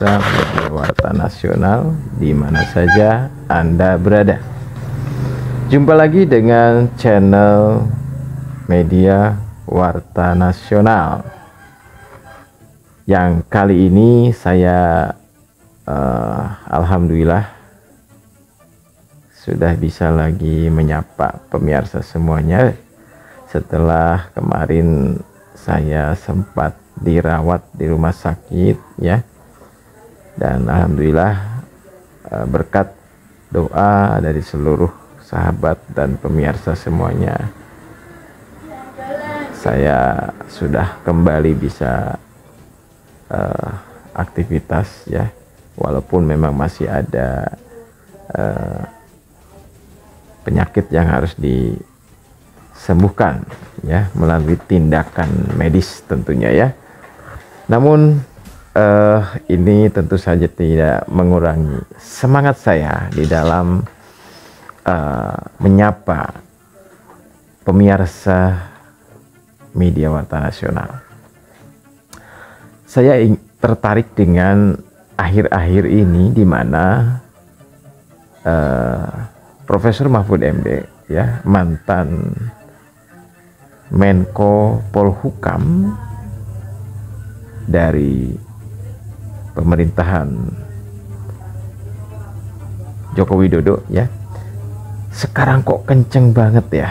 pemirsa Media Warta Nasional di mana saja Anda berada. Jumpa lagi dengan channel Media Warta Nasional. Yang kali ini saya alhamdulillah sudah bisa lagi menyapa pemirsa semuanya setelah kemarin saya sempat dirawat di rumah sakit ya, dan alhamdulillah berkat doa dari seluruh sahabat dan pemirsa semuanya, saya sudah kembali bisa aktivitas ya, walaupun memang masih ada penyakit yang harus disembuhkan ya melalui tindakan medis tentunya ya. Namun ini tentu saja tidak mengurangi semangat saya di dalam menyapa pemirsa Media Warta Nasional. Saya tertarik dengan akhir-akhir ini di mana Profesor Mahfud MD ya, mantan Menko Polhukam dari pemerintahan Joko Widodo ya, sekarang kok kenceng banget ya.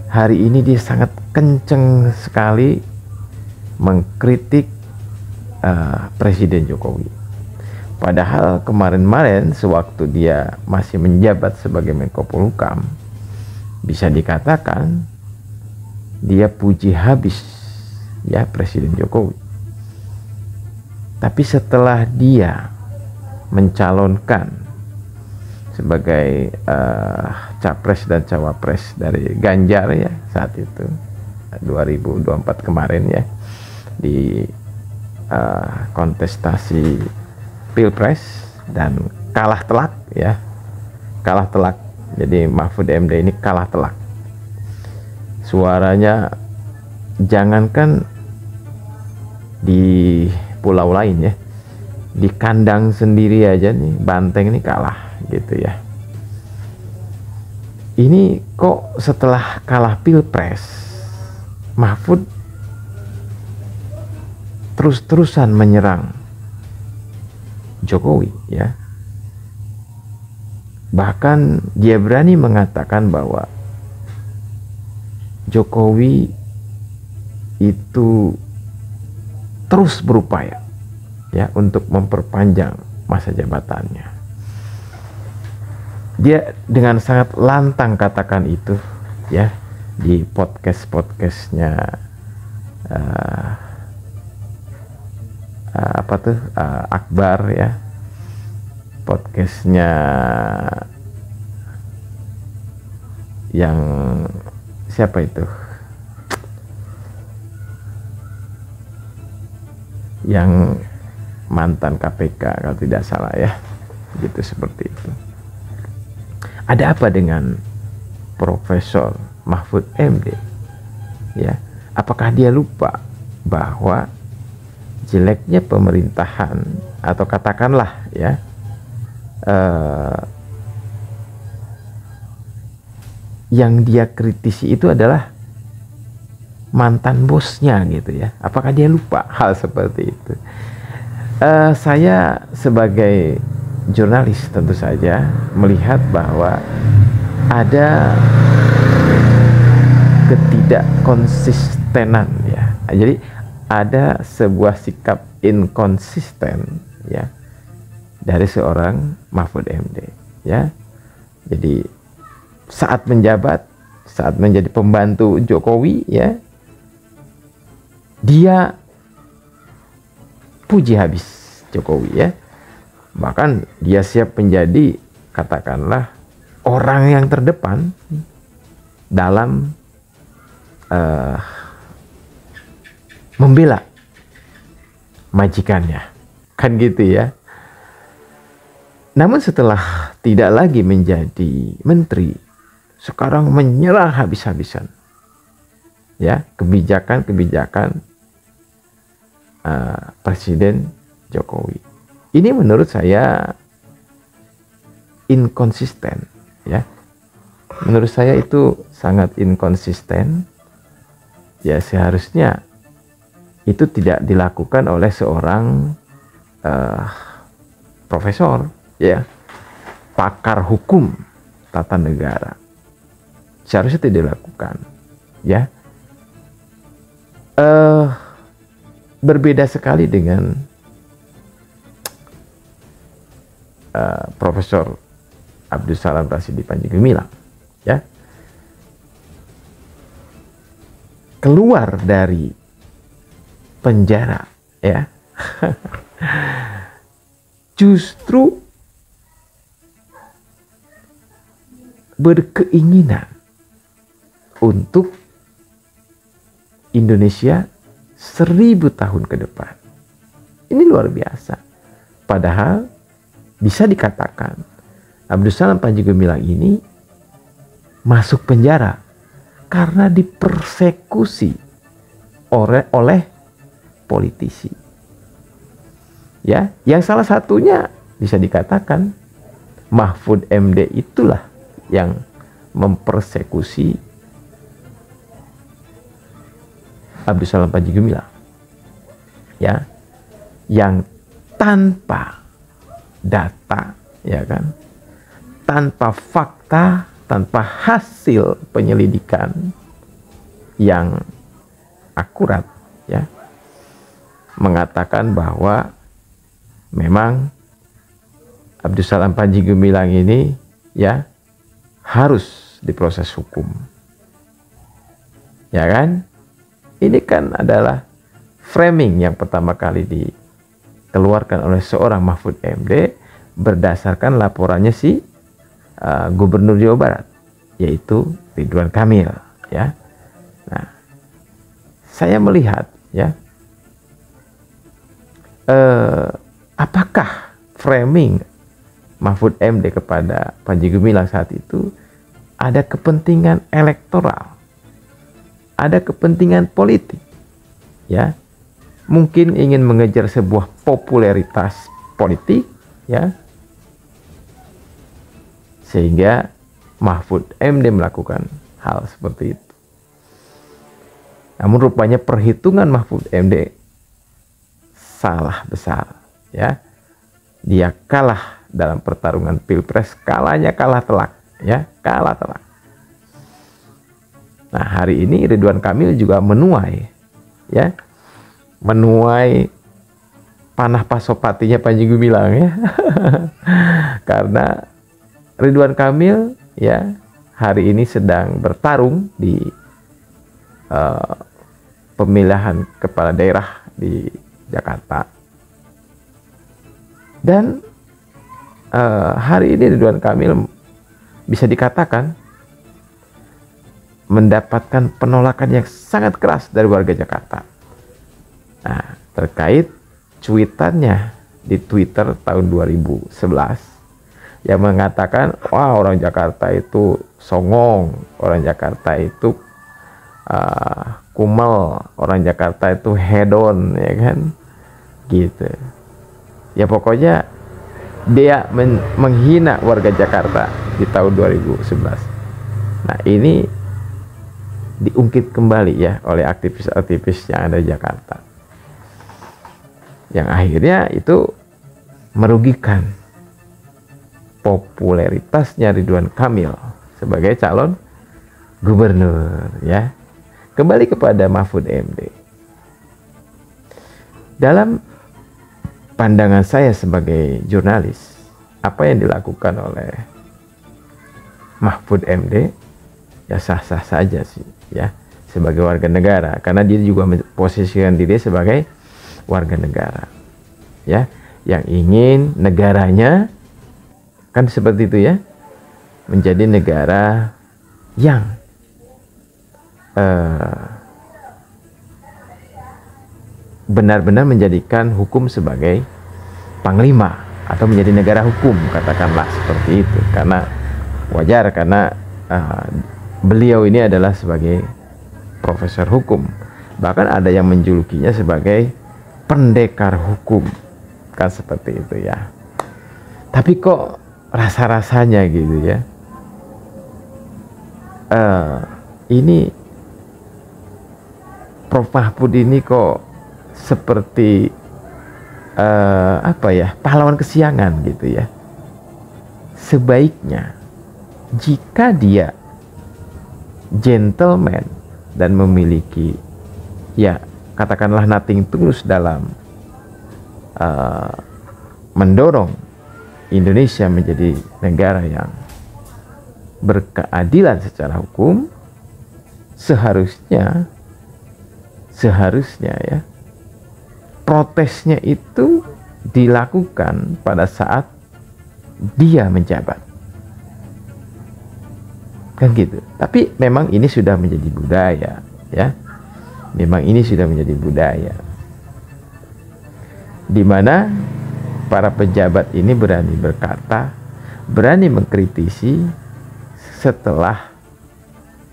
Hari ini dia sangat kenceng sekali mengkritik Presiden Jokowi. Padahal kemarin-kemarin sewaktu dia masih menjabat sebagai Menko Polhukam, bisa dikatakan dia puji habis ya Presiden Jokowi. Tapi setelah dia mencalonkan sebagai capres dan cawapres dari Ganjar ya saat itu 2024 kemarin ya, di kontestasi Pilpres dan kalah telak ya, kalah telak. Jadi Mahfud MD ini kalah telak. Suaranya jangankan di pulau lain ya, di kandang sendiri aja nih Banteng ini kalah gitu ya. Ini kok setelah kalah Pilpres, Mahfud terus-terusan menyerang Jokowi ya. Bahkan dia berani mengatakan bahwa Jokowi itu terus berupaya ya untuk memperpanjang masa jabatannya. Dia dengan sangat lantang katakan itu ya di podcastnya Akbar ya, podcastnya yang siapa itu, yang mantan KPK kalau tidak salah ya, gitu seperti itu. Ada apa dengan Profesor Mahfud MD ya? Apakah dia lupa bahwa jeleknya pemerintahan, atau katakanlah ya yang dia kritisi itu adalah mantan bosnya gitu ya? Apakah dia lupa hal seperti itu? Saya sebagai jurnalis tentu saja melihat bahwa ada ketidakkonsistenan ya. Jadi ada sebuah sikap inkonsisten ya dari seorang Mahfud MD ya. Jadi saat menjabat, saat menjadi pembantu Jokowi ya, dia puji habis Jokowi ya. Bahkan dia siap menjadi katakanlah orang yang terdepan dalam membela majikannya, kan gitu ya. Namun setelah tidak lagi menjadi menteri, sekarang menyerang habis-habisan ya kebijakan-kebijakan Presiden Jokowi. Ini menurut saya inkonsisten, ya. Menurut saya itu sangat inkonsisten. Ya, seharusnya itu tidak dilakukan oleh seorang profesor, ya, pakar hukum tata negara. Seharusnya tidak dilakukan, ya. Berbeda sekali dengan Profesor Abdus Salam Rashidi Panji Gumilang, ya, keluar dari penjara, ya, justru berkeinginan untuk Indonesia 1000 tahun ke depan. Ini luar biasa. Padahal bisa dikatakan Abdus Salam Panji Gumilang ini masuk penjara karena dipersekusi oleh politisi. Ya, yang salah satunya bisa dikatakan Mahfud MD itulah yang mempersekusi Abdus Salam Panji Gumilang, ya, yang tanpa data, ya kan, tanpa fakta, tanpa hasil penyelidikan yang akurat, ya, mengatakan bahwa memang Abdus Salam Panji Gumilang ini, ya, harus diproses hukum, ya kan. Ini kan adalah framing yang pertama kali dikeluarkan oleh seorang Mahfud MD berdasarkan laporannya si Gubernur Jawa Barat, yaitu Ridwan Kamil, ya. Nah, saya melihat, ya, apakah framing Mahfud MD kepada Panji Gumilang saat itu ada kepentingan elektoral, ada kepentingan politik, ya, mungkin ingin mengejar sebuah popularitas politik, ya, sehingga Mahfud MD melakukan hal seperti itu. Namun rupanya perhitungan Mahfud MD salah besar, ya. Dia kalah dalam pertarungan pilpres, kalahnya kalah telak, ya, kalah telak. Nah, hari ini Ridwan Kamil juga menuai, ya, menuai panah pasopatinya Panji Gumilang, ya. Karena Ridwan Kamil, ya, hari ini sedang bertarung di pemilihan kepala daerah di Jakarta. Dan hari ini Ridwan Kamil bisa dikatakan mendapatkan penolakan yang sangat keras dari warga Jakarta. Nah, terkait cuitannya di Twitter tahun 2011 yang mengatakan, wah, orang Jakarta itu songong, orang Jakarta itu kumel, orang Jakarta itu hedon, ya kan, gitu. Ya pokoknya dia menghina warga Jakarta di tahun 2011. Nah, ini diungkit kembali, ya, oleh aktivis-aktivis yang ada di Jakarta, yang akhirnya itu merugikan popularitasnya Ridwan Kamil sebagai calon gubernur, ya. Kembali kepada Mahfud MD. Dalam pandangan saya sebagai jurnalis, apa yang dilakukan oleh Mahfud MD ya sah-sah saja sih, ya, sebagai warga negara, karena dia juga memposisikan diri sebagai warga negara, ya, yang ingin negaranya kan seperti itu, ya, menjadi negara yang benar-benar menjadikan hukum sebagai panglima atau menjadi negara hukum, katakanlah seperti itu. Karena wajar, karena beliau ini adalah sebagai profesor hukum, bahkan ada yang menjulukinya sebagai pendekar hukum, kan seperti itu ya. Tapi kok rasa-rasanya gitu ya, ini Prof Mahfud ini kok seperti apa ya, pahlawan kesiangan gitu ya. Sebaiknya jika dia gentleman dan memiliki, ya katakanlah nothing tulus dalam mendorong Indonesia menjadi negara yang berkeadilan secara hukum, seharusnya ya protesnya itu dilakukan pada saat dia menjabat, kan gitu. Tapi memang ini sudah menjadi budaya ya, memang ini sudah menjadi budaya di mana para pejabat ini berani berkata, berani mengkritisi setelah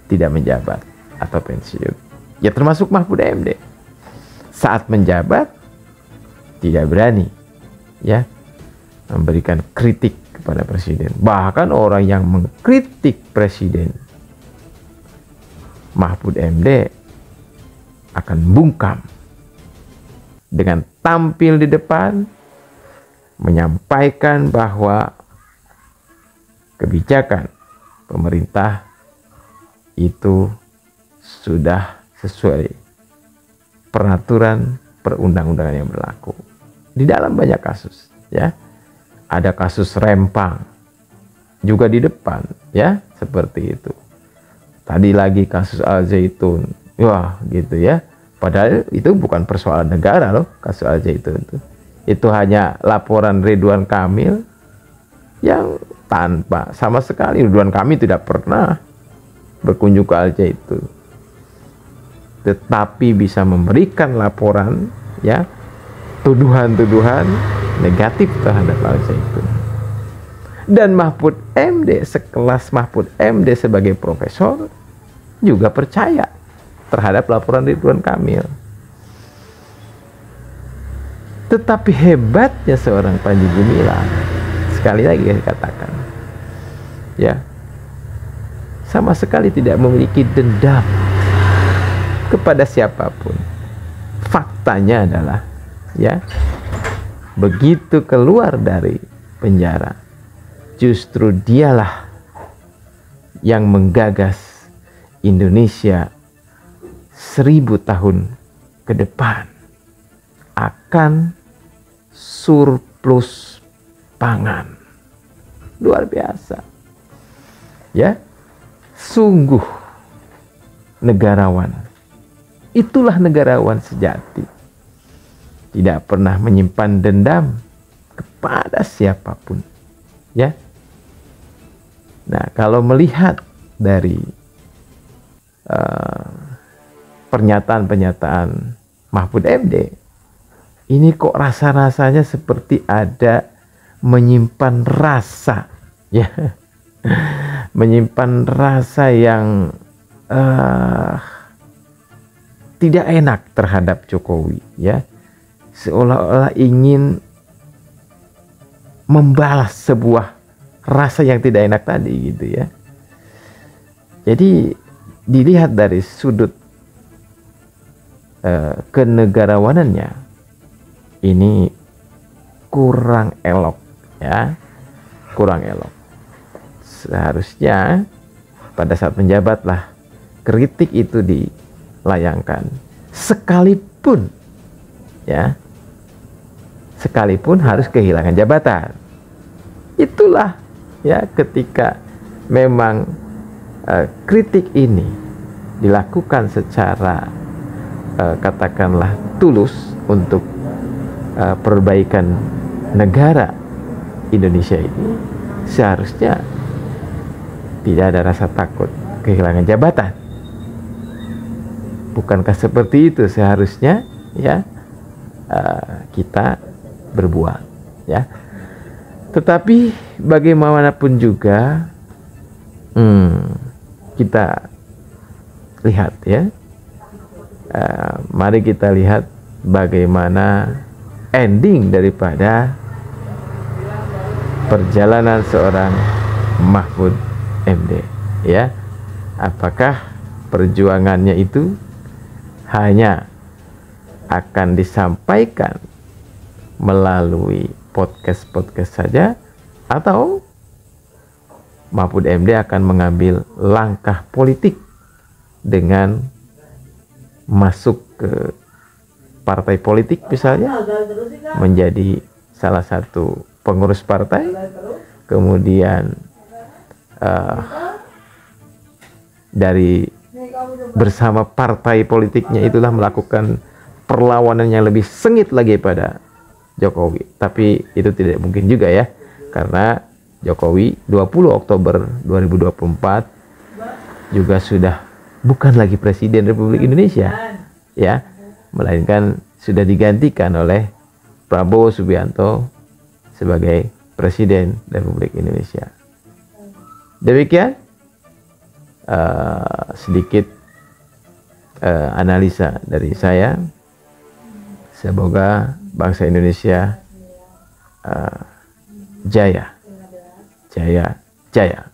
tidak menjabat atau pensiun. Ya termasuk Mahfud MD. Saat menjabat tidak berani ya memberikan kritik kepada presiden. Bahkan orang yang mengkritik presiden Mahfud MD akan bungkam dengan tampil di depan menyampaikan bahwa kebijakan pemerintah itu sudah sesuai peraturan perundang-undangan yang berlaku. Di dalam banyak kasus ya, ada kasus rempang juga di depan ya, seperti itu. Tadi lagi kasus Al Zaitun, wah gitu ya, padahal itu bukan persoalan negara loh, kasus Al Zaitun itu hanya laporan Ridwan Kamil yang tanpa sama sekali Ridwan Kamil tidak pernah berkunjung ke Al Zaitun, tetapi bisa memberikan laporan ya, tuduhan-tuduhan negatif terhadap Al Zaitun. Dan Mahfud MD, sekelas Mahfud MD sebagai profesor juga percaya terhadap laporan Ridwan Kamil. Tetapi hebatnya seorang Panji Gumilang, sekali lagi saya katakan ya, sama sekali tidak memiliki dendam kepada siapapun. Faktanya adalah ya, begitu keluar dari penjara, justru dialah yang menggagas Indonesia 1000 tahun ke depan akan surplus pangan. Luar biasa ya, sungguh negarawan. Itulah negarawan sejati, tidak pernah menyimpan dendam kepada siapapun ya. Nah, kalau melihat dari pernyataan-pernyataan Mahfud MD, ini kok rasa-rasanya seperti ada menyimpan rasa ya, menyimpan rasa yang tidak enak terhadap Jokowi ya, seolah-olah ingin membalas sebuah rasa yang tidak enak tadi gitu ya. Jadi dilihat dari sudut kenegarawanannya, ini kurang elok ya, kurang elok. Seharusnya pada saat menjabatlah kritik itu dilayangkan, sekalipun ya, sekalipun harus kehilangan jabatan. Itulah ya, ketika memang kritik ini dilakukan secara katakanlah tulus untuk perbaikan negara Indonesia ini, seharusnya tidak ada rasa takut kehilangan jabatan. Bukankah seperti itu seharusnya ya kita berbuat ya? Tetapi bagaimanapun juga kita lihat ya, mari kita lihat bagaimana ending daripada perjalanan seorang Mahfud MD, ya. Apakah perjuangannya itu hanya akan disampaikan melalui podcast-podcast saja, atau Mahfud MD akan mengambil langkah politik dengan masuk ke partai politik, misalnya menjadi salah satu pengurus partai, kemudian dari bersama partai politiknya itulah melakukan perlawanan yang lebih sengit lagi pada Jokowi. Tapi itu tidak mungkin juga ya, karena Jokowi 20 Oktober 2024 juga sudah bukan lagi Presiden Republik Indonesia, ya, melainkan sudah digantikan oleh Prabowo Subianto sebagai Presiden Republik Indonesia. Demikian sedikit analisa dari saya. Semoga bangsa Indonesia jaya, jaya, jaya.